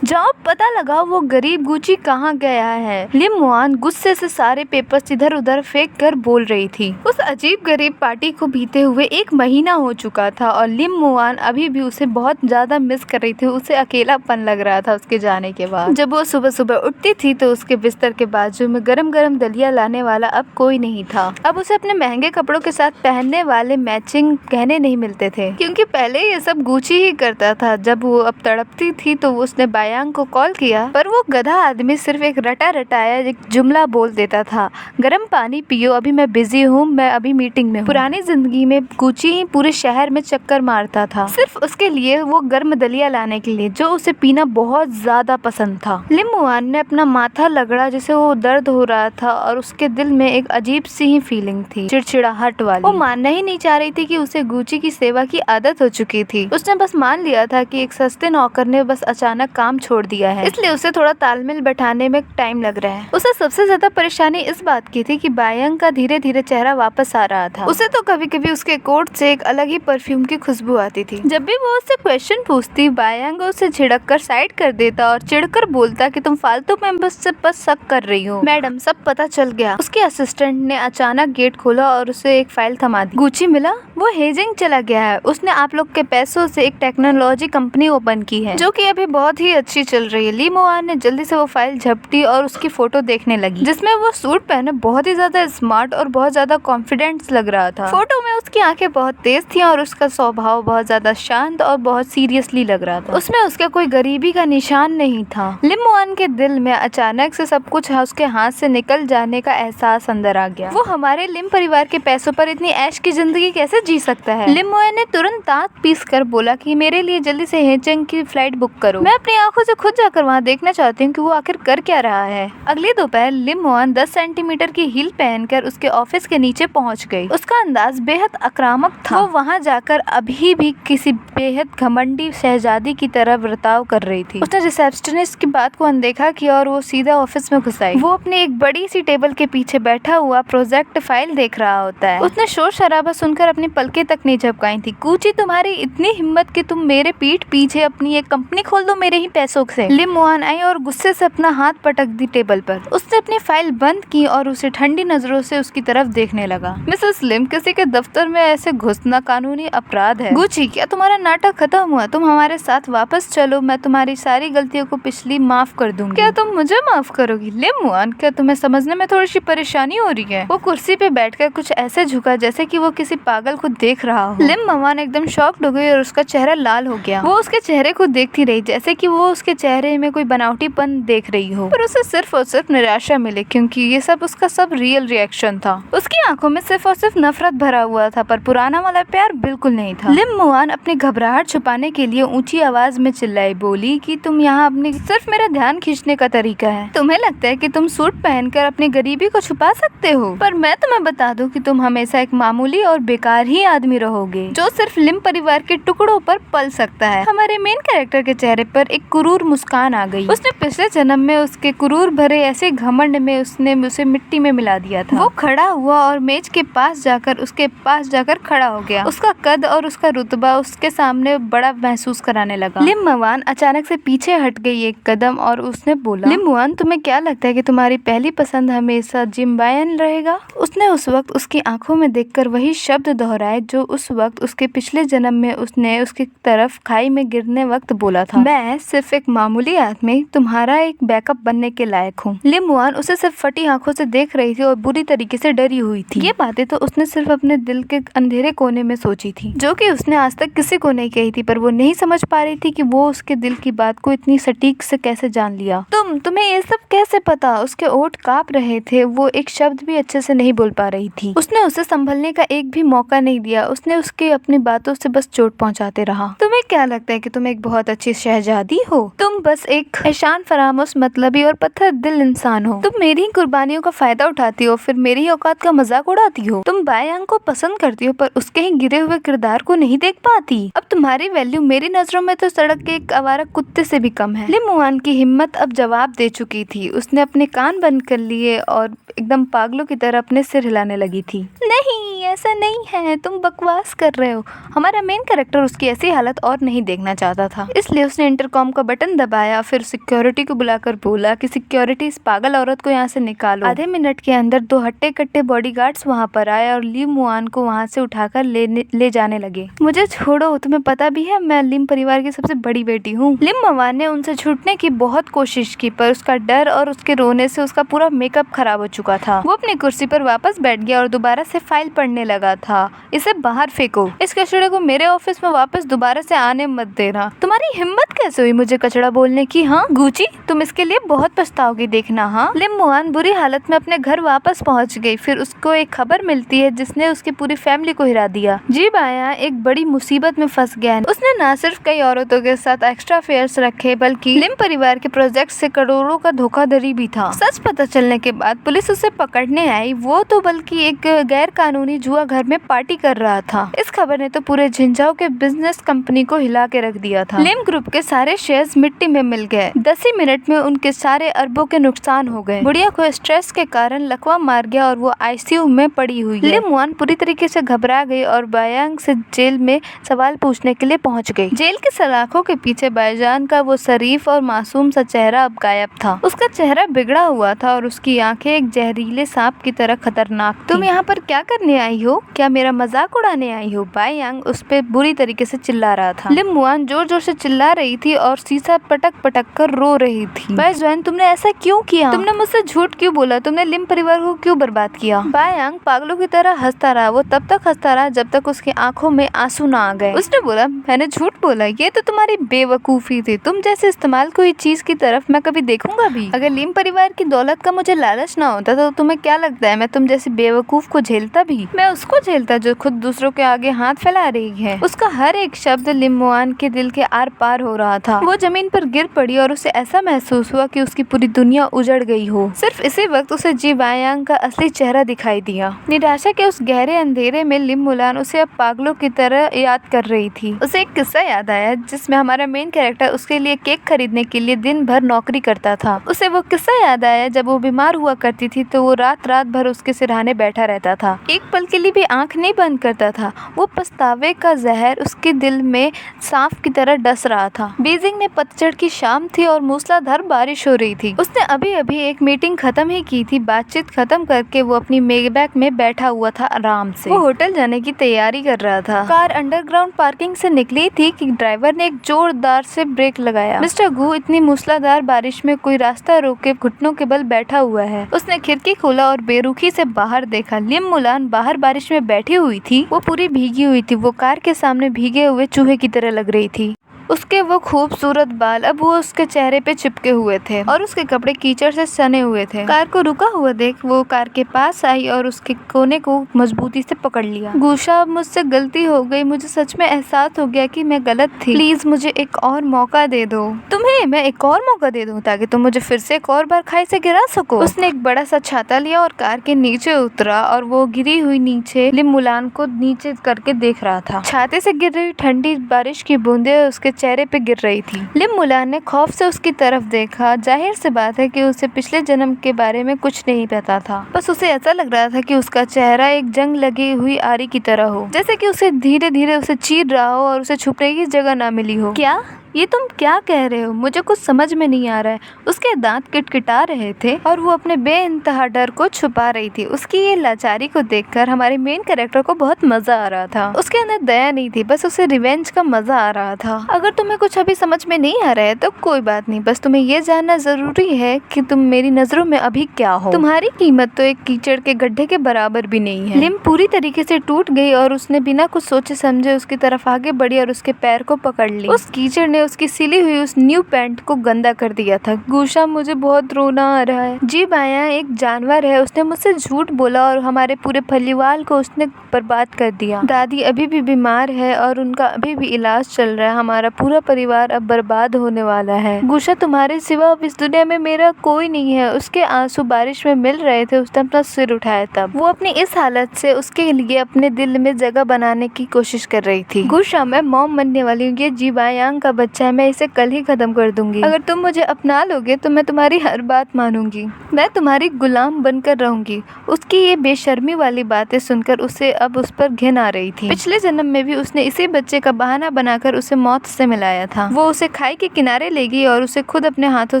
जाओ पता लगाओ वो गरीब गुची कहाँ गया है। लिम मुआन गुस्से से सारे पेपर्स इधर उधर फेंक कर बोल रही थी। उस अजीब गरीब पार्टी को बीते हुए 1 महीना हो चुका था और लिम मुआन अभी भी उसे बहुत ज्यादा मिस कर रही थी। उसे अकेलापन लग रहा था उसके जाने के बाद। जब वो सुबह सुबह उठती थी तो उसके बिस्तर के बाजू में गरम गरम दलिया लाने वाला अब कोई नहीं था। अब उसे अपने महंगे कपड़ों के साथ पहनने वाले मैचिंग गहने नहीं मिलते थे, क्योंकि पहले ये सब गुची ही करता था। जब वो अब तड़पती थी तो उसने बायांग को कॉल किया, पर वो गधा आदमी सिर्फ एक रटा रटाया एक जुमला बोल देता था, गर्म पानी पियो, अभी मैं बिजी हूँ, मैं अभी मीटिंग में हूँ। पुरानी जिंदगी में गुची ही पूरे शहर में चक्कर मारता था सिर्फ उसके लिए वो गर्म दलिया लाने के लिए, जो उसे पीना बहुत ज्यादा पसंद था। लिम मुआन ने अपना माथा लगड़ा जिसे वो दर्द हो रहा था और उसके दिल में एक अजीब सी ही फीलिंग थी, चिड़चिड़ाहट वाली। वो मानना ही नहीं चाह रही थी कि उसे गुची की सेवा की आदत हो चुकी थी। उसने बस मान लिया था कि एक सस्ते नौकर ने बस अचानक काम छोड़ दिया है, इसलिए उसे थोड़ा तालमेल बैठाने में टाइम लग रहा है। उसे सबसे ज्यादा परेशानी इस बात की थी कि बायांग का धीरे धीरे चेहरा वापस आ रहा था। उसे तो कभी कभी उसके कोट से एक अलग ही परफ्यूम की खुशबू आती थी। जब भी वो उससे क्वेश्चन पूछती, बायांग उसे झिड़क कर साइड कर देता और चिढ़कर बोलता कि तुम फालतू में बस शक कर रही हो। मैडम, सब पता चल गया। उसके असिस्टेंट ने अचानक गेट खोला और उसे एक फाइल थमा दी। गुची मिला? वो हेजिंग चला गया है। उसने आप लोग के पैसों से एक टेक्नोलॉजी कंपनी ओपन की है, जो कि अभी बहुत ही अच्छी चल रही है। लिम मुआन ने जल्दी से वो फाइल झपटी और उसकी फोटो देखने लगी, जिसमें वो सूट पहने बहुत ही ज्यादा स्मार्ट और बहुत ज्यादा कॉन्फिडेंस लग रहा था। फोटो में उसकी आंखें बहुत तेज थी और उसका स्वभाव बहुत ज्यादा शांत और बहुत सीरियसली लग रहा था। उसमें उसका कोई गरीबी का निशान नहीं था। लिम मुआन के दिल में अचानक से सब कुछ उसके हाथ से निकल जाने का एहसास अंदर आ गया। वो हमारे लिम परिवार के पैसों पर इतनी ऐश की जिंदगी कैसे जी सकता है? लिम मुआन ने तुरंत दांत पीस कर बोला कि मेरे लिए जल्दी से हेजिंग की फ्लाइट बुक करो। मैं अपनी आंखों से खुद जाकर वहाँ देखना चाहती हूँ कि वो आखिर कर क्या रहा है। अगली दोपहर लिम मुआन 10 सेंटीमीटर की हील पहनकर उसके ऑफिस के नीचे पहुँच गई। उसका अंदाज बेहद आक्रामक था। वो वहाँ जाकर अभी भी किसी बेहद घमंडी शहजादी की तरह बर्ताव कर रही थी। उसने रिसेप्शनिस्ट की बात को अनदेखा किया और वो सीधा ऑफिस में घुस आई। वो अपनी एक बड़ी सी टेबल के पीछे बैठा हुआ प्रोजेक्ट फाइल देख रहा होता है। उसने शोर शराबा सुनकर अपनी पलकें तक नहीं झपकाई थी। गुची, तुम्हारी इतनी हिम्मत कि तुम मेरे पीठ पीछे अपनी एक कंपनी खोल दो मेरे ही पैसों से। लिम मुआन आई और गुस्से से अपना हाथ पटक दी टेबल पर। उसने अपनी फाइल बंद की और उसे ठंडी नजरों से उसकी तरफ देखने लगा। मिसेस लिम, किसी के दफ्तर में ऐसे घुसना कानूनी अपराध है। गुची, क्या तुम्हारा नाटक खत्म हुआ? तुम हमारे साथ वापस चलो, मैं तुम्हारी सारी गलतियों को पिछली माफ कर दूंगी। क्या तुम मुझे माफ करोगी? लिम मुआन, क्या तुम्हें समझने में थोड़ी सी परेशानी हो रही है? वो कुर्सी पे बैठकर कुछ ऐसे झुका जैसे कि वो किसी पागल को देख रहा हो। लिम मुआन एकदम शॉक्ड हो गई और उसका चेहरा लाल हो गया। वो उसके चेहरे को देखती रही जैसे कि वो उसके चेहरे में कोई बनावटीपन देख रही हो, पर उसे सिर्फ और सिर्फ निराशा मिली, क्योंकि ये सब उसका सब रियल रिएक्शन था। उसकी आंखों में सिर्फ और सिर्फ नफरत भरा हुआ था, पर पुराना वाला प्यार बिल्कुल नहीं था। लिम मुआन अपनी घबराहट छुपाने के लिए ऊंची आवाज में चिल्लाई, बोली कि तुम यहाँ अपनी सिर्फ मेरा ध्यान खींचने का तरीका है। तुम्हें लगता है कि तुम सूट पहनकर अपनी गरीबी को छुपा सकते हो, पर मैं तुम्हें बता दूं कि तुम हमेशा एक मामूली और बेकार ही आदमी रहोगे, जो सिर्फ लिम परिवार के टुकड़ों पर पल सकता है। हमारे मेन कैरेक्टर के चेहरे पर एक क्रूर मुस्कान आ गई। उसने पिछले जन्म में उसके क्रूर भरे ऐसे घमंड में उसने उसे मिट्टी में मिला दिया था। वो खड़ा हुआ और मेज के पास जाकर उसके पास जाकर खड़ा हो गया। उसका कद और उसका रुतबा उसके सामने बड़ा महसूस कराने लगा। लिम मुआन अचानक से पीछे हट गई एक कदम और उसने बोला, लिम मुआन, तुम्हें क्या लगता है कि तुम्हारी पहली पसंद हमेशा जिम बायन रहेगा? उसने उस वक्त उसकी आंखों में देखकर वही शब्द दोहराए जो उस वक्त उसके पिछले जन्म में उसने उसकी तरफ खाई में गिरने वक्त बोला था, मैं सिर्फ एक मामूली आदमी तुम्हारा एक बैकअप बनने के लायक हूँ। लिम मुआन उसे सिर्फ फटी आंखों से देख रही थी और बुरी तरीके से डरी हुई थी। ये बातें तो उसने सिर्फ अपने दिल के अंधेरे कोने में सोची थी, जो कि उसने आज तक किसी को नहीं कही थी, पर वो नहीं समझ पा रही थी कि वो उसके दिल की बात को इतनी सटीक से कैसे जान लिया। तुम्हें ये सब कैसे पता? उसके ओठ कांप रहे थे। वो एक शब्द भी अच्छे से नहीं बोल पा रही थी। उसने उसे संभलने का एक भी मौका नहीं दिया। उसने उसके अपनी बातों से बस चोट पहुंचाते रहा। तुम्हें क्या लगता है कि तुम एक बहुत अच्छी शहजादी हो? तुम बस एक एहसान फरामोश, मतलबी और पत्थर दिल इंसान हो। तुम मेरी कुर्बानियों का फायदा उठाती हो, फिर मेरी औकात का मजाक उड़ाती हो। तुम बायांग को पसंद करती हो, पर उसके ही गिरे हुए किरदार को नहीं देख पाती। अब तुम्हारी वैल्यू मेरी नजरों में तो सड़क के एक आवारा कुत्ते से भी कम है। लिम मुआन की हिम्मत अब जवाब दे चुकी थी। उसने अपने कान बंद कर लिए और एकदम पागलों की तरह अपने सिर हिलाने लगी थी। नहीं, ऐसा नहीं है, तुम बकवास कर रहे हो। हमारा मेन कैरेक्टर उसकी ऐसी हालत और नहीं देखना चाहता था, इसलिए उसने इंटरकॉम का बटन दबाया। फिर सिक्योरिटी को बुलाकर बोला कि सिक्योरिटी इस पागल औरत को यहाँ से निकालो। आधे मिनट के अंदर 2 हट्टे कट्टे बॉडीगार्ड्स वहाँ पर आए और लिम मुआन को वहाँ से उठाकर ले जाने लगे। मुझे छोड़ो, तुम्हें पता भी है मैं लिम परिवार की सबसे बड़ी बेटी हूँ। लिम मुआन ने उनसे छूटने की बहुत कोशिश की, पर उसका डर और उसके रोने से उसका पूरा मेकअप खराब हो चुका था। वो अपनी कुर्सी पर वापस बैठ गया और दोबारा से फाइल पढ़ने लगा था। इसे बाहर फेंको, इस कचड़े को मेरे ऑफिस में वापस दोबारा से आने मत देना। तुम्हारी हिम्मत कैसे हुई मुझे कचड़ा बोलने की? हाँ गुची, तुम इसके लिए बहुत पछताओगी, देखना। हाँ। लिम मुआन बुरी हालत में अपने घर वापस पहुंच गई। फिर उसको एक खबर मिलती है जिसने उसकी पूरी फैमिली को हिरा दिया। जी बाया एक बड़ी मुसीबत में फंस गया। उसने न सिर्फ कई औरतों के साथ एक्स्ट्रा अफेयर्स रखे, बल्कि लिम परिवार के प्रोजेक्ट से करोड़ों का धोखाधड़ी भी था। सच पता चलने के बाद पुलिस उसे पकड़ने आई। वो तो बल्कि एक गैर कानूनी जुआ घर में पार्टी कर रहा था। इस खबर ने तो पूरे झिंझाओ के बिजनेस कंपनी को हिला के रख दिया था। लिम ग्रुप के सारे शेयर्स मिट्टी में मिल गए। 10 ही मिनट में उनके सारे अरबों के नुकसान हो गए। बुढ़िया को स्ट्रेस के कारण लकवा मार गया और वो आईसीयू में पड़ी हुई है। लिम मुआन पूरी तरीके से घबरा गई और बायांग से जेल में सवाल पूछने के लिए पहुंच गई। जेल की सलाखों के पीछे बाईजान का वो शरीफ और मासूम सा चेहरा अब गायब था। उसका चेहरा बिगड़ा हुआ था और उसकी आंखें एक जहरीले सांप की तरह खतरनाक थी। तुम यहाँ पर क्या करने आई हो? क्या मेरा मजाक उड़ाने आई हो? बायांग उस पे बुरी तरीके से चिल्ला रहा था। लिम मुआन जोर जोर से चिल्ला रही थी और शीशा पटक पटक कर रो रही थी। बाईजान, तुमने ऐसा क्यों किया? तुमने मुझसे झूठ क्यों बोला? तुमने लिम परिवार को क्यों बर्बाद किया? बायांग पागलों की तरह हंसता रहा। वो तब तक हंसता रहा जब तक उसकी आंखों में आंसू ना आ गए। उसने बोला, मैंने झूठ बोला? ये तो तुम्हारी बेवकूफी थी। तुम जैसे इस्तेमाल कोई चीज की तरफ मैं कभी देखूंगा भी? अगर लिम परिवार की दौलत का मुझे लालच ना होता तो तुम्हें क्या लगता है मैं तुम जैसे बेवकूफ को झेलता भी? मैं उसको झेलता जो खुद दूसरों के आगे हाथ फैला रही है। उसका हर एक शब्द लिम मुआन के दिल के आर पार हो रहा था। वो जमीन पर गिर पड़ी और उसे ऐसा महसूस हुआ कि उसकी पूरी दुनिया उजड़ गई हो। सिर्फ इसी वक्त उसे जी बायांग का असली चेहरा दिखाई दिया। निराशा के उस गहरे अंधेरे में लिम मुआन उसे अब पागलों की तरह याद कर रही थी। उसे एक किस्सा याद आया जिसमें हमारा मेन कैरेक्टर उसके लिए केक खरीदने के लिए दिन भर नौकरी करता था। उसे वो किस्सा याद आया जब वो बीमार हुआ करती थी तो वो रात भर उसके सिरहाने बैठा रहता था। एक पल के लिए भी आंख नहीं बंद करता था। वो पछतावे का जहर उसके दिल में सांप की तरह डस रहा था। बीजिंग में पतझड़ की शाम थी और मूसलाधार बारिश हो रही थी। उसने अभी अभी एक मीटिंग खत्म ही की थी। बातचीत खत्म करके वो अपनी मेगबैक में बैठा हुआ था आराम से। वो होटल जाने की तैयारी कर रहा था। कार अंडरग्राउंड पार्किंग से निकली थी कि ड्राइवर ने एक जोरदार से ब्रेक लगाया। मिस्टर गू इतनी मूसलाधार बारिश में कोई रास्ता रोक के घुटनों के बल बैठा हुआ है। उसने खिड़की खोला और बेरुखी से बाहर देखा। लिम मुआन बाहर बारिश में बैठी हुई थी। वो पूरी भीगी हुई थी। वो कार के सामने भीगे हुए चूहे की तरह लग रही थी। उसके वो खूबसूरत बाल अब वो उसके चेहरे पे चिपके हुए थे और उसके कपड़े कीचड़ से सने हुए थे। कार को रुका हुआ देख वो कार के पास आई और उसके कोने को मजबूती से पकड़ लिया। गुशा, अब मुझसे गलती हो गई। मुझे सच में एहसास हो गया कि मैं गलत थी। प्लीज मुझे एक और मौका दे दो। तुम्हें मैं एक और मौका दे दूं ताकि तुम मुझे फिर से एक और बार खाई से गिरा सको? उसने एक बड़ा सा छाता लिया और कार के नीचे उतरा और वो गिरी हुई नीचे लिम मुआन को नीचे करके देख रहा था। छाते से गिर रही ठंडी बारिश की बूंदें उसके चेहरे पे गिर रही थी। लिम मुआन ने खौफ से उसकी तरफ देखा। जाहिर सी बात है कि उसे पिछले जन्म के बारे में कुछ नहीं पता था। बस उसे ऐसा लग रहा था कि उसका चेहरा एक जंग लगी हुई आरी की तरह हो, जैसे कि उसे धीरे धीरे उसे चीर रहा हो और उसे छुपने की जगह ना मिली हो। क्या ये तुम क्या कह रहे हो? मुझे कुछ समझ में नहीं आ रहा है। उसके दांत किटकिटा रहे थे और वो अपने बेइंतहा डर को छुपा रही थी। उसकी ये लाचारी को देखकर हमारे मेन कैरेक्टर को बहुत मजा आ रहा था। उसके अंदर दया नहीं थी, बस उसे रिवेंज का मजा आ रहा था। अगर तुम्हें कुछ अभी समझ में नहीं आ रहा है तो कोई बात नहीं, बस तुम्हें ये जानना जरूरी है कि तुम मेरी नजरों में अभी क्या हो। तुम्हारी कीमत तो एक कीचड़ के गड्ढे के बराबर भी नहीं है। लिम पूरी तरीके से टूट गई और उसने बिना कुछ सोचे समझे उसकी तरफ आगे बढ़ी और उसके पैर को पकड़ ली। उस कीचड़ ने उसकी सिली हुई उस न्यू पैंट को गंदा कर दिया था। गुशा, मुझे बहुत रोना आ रहा है। जी बाया एक जानवर है। उसने मुझसे झूठ बोला और हमारे पूरे परिवार को उसने बर्बाद कर दिया। दादी अभी भी बीमार है और उनका अभी भी इलाज चल रहा है। हमारा पूरा परिवार अब बर्बाद होने वाला है। गुशा, तुम्हारे सिवा अब इस दुनिया में मेरा कोई नहीं है। उसके आंसू बारिश में मिल रहे थे। उसने अपना सिर उठाया। तब वो अपनी इस हालत से उसके लिए अपने दिल में जगह बनाने की कोशिश कर रही थी। गुशा, मैं मॉम बनने वाली हूँ। ये जी बायांग का बच्चा अच्छा है, मैं इसे कल ही खत्म कर दूंगी। अगर तुम मुझे अपना लोगे तो मैं तुम्हारी हर बात मानूंगी, मैं तुम्हारी गुलाम बनकर रहूंगी। उसकी ये बेशर्मी वाली बातें सुनकर उसे अब उस पर घिन आ रही थी। पिछले जन्म में भी उसने इसी बच्चे का बहाना बनाकर उसे मौत से मिलाया था। वो उसे खाई के किनारे ले गई और उसे खुद अपने हाथों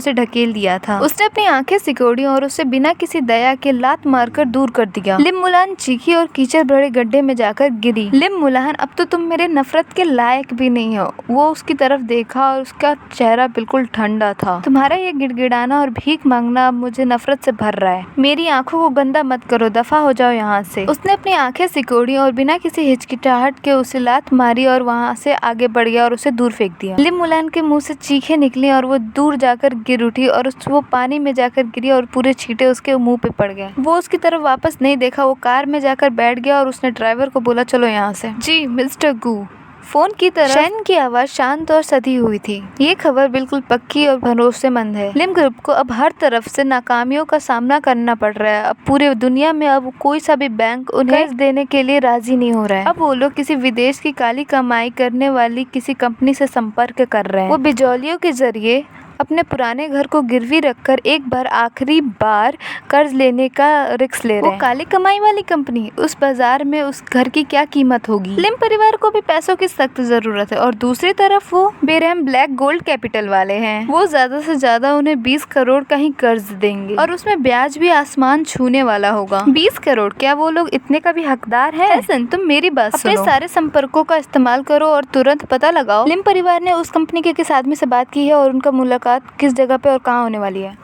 से ढकेल दिया था। उसने अपनी आंखें सिकोड़ी और उसे बिना किसी दया के लात मारकर दूर कर दिया। लिम मुलान चीखी और कीचड़ भरे गड्ढे में जाकर गिरी। लिम मुलान, अब तो तुम मेरे नफरत के लायक भी नहीं हो। वो उसकी तरफ देखा और उसका चेहरा बिल्कुल ठंडा था। तुम्हारा ये गिड़गिड़ाना और भीख मांगना अब मुझे नफरत से भर रहा है। मेरी आंखों को गंदा मत करो, दफा हो जाओ यहाँ से। उसने अपनी आंखें सिकोड़ी और बिना किसी हिचकिचाहट के उसे लात मारी और वहाँ से आगे बढ़ गया और उसे दूर फेंक दिया। लिम मुलान के मुंह से चीखें निकली और वो दूर जाकर गिर उठी और वो पानी में जाकर गिरी और पूरे छींटे उसके मुंह पे पड़ गए। वो उसकी तरफ वापस नहीं देखा। वो कार में जाकर बैठ गया और उसने ड्राइवर को बोला, चलो यहाँ से। जी मिस्टर गू। फोन की तरफ शैन की आवाज शांत और सधी हुई थी। ये खबर बिल्कुल पक्की और भरोसेमंद है। लिम ग्रुप को अब हर तरफ से नाकामियों का सामना करना पड़ रहा है। अब पूरे दुनिया में अब कोई सा भी बैंक उन्हें कर्ज देने के लिए राजी नहीं हो रहा है। अब वो लोग किसी विदेश की काली कमाई करने वाली किसी कंपनी से संपर्क कर रहे हैं। वो बिचौलियों के जरिए अपने पुराने घर को गिरवी रखकर एक बार आखिरी बार कर्ज लेने का रिस्क ले रहे हैं। वो काली कमाई वाली कंपनी, उस बाजार में उस घर की क्या कीमत होगी। लिम परिवार को भी पैसों की सख्त जरूरत है और दूसरी तरफ वो बेरहम ब्लैक गोल्ड कैपिटल वाले हैं। वो ज्यादा से ज्यादा उन्हें 20 करोड़ का ही कर्ज देंगे और उसमें ब्याज भी आसमान छूने वाला होगा। 20 करोड़, क्या वो लोग इतने का भी हकदार है? हसन, तुम मेरी बात सुनो। अपने सारे संपर्कों का इस्तेमाल करो और तुरंत पता लगाओ लिम परिवार ने उस कंपनी के किस आदमी से बात की है और उनका मुलाकात किस जगह पे और कहाँ होने वाली है।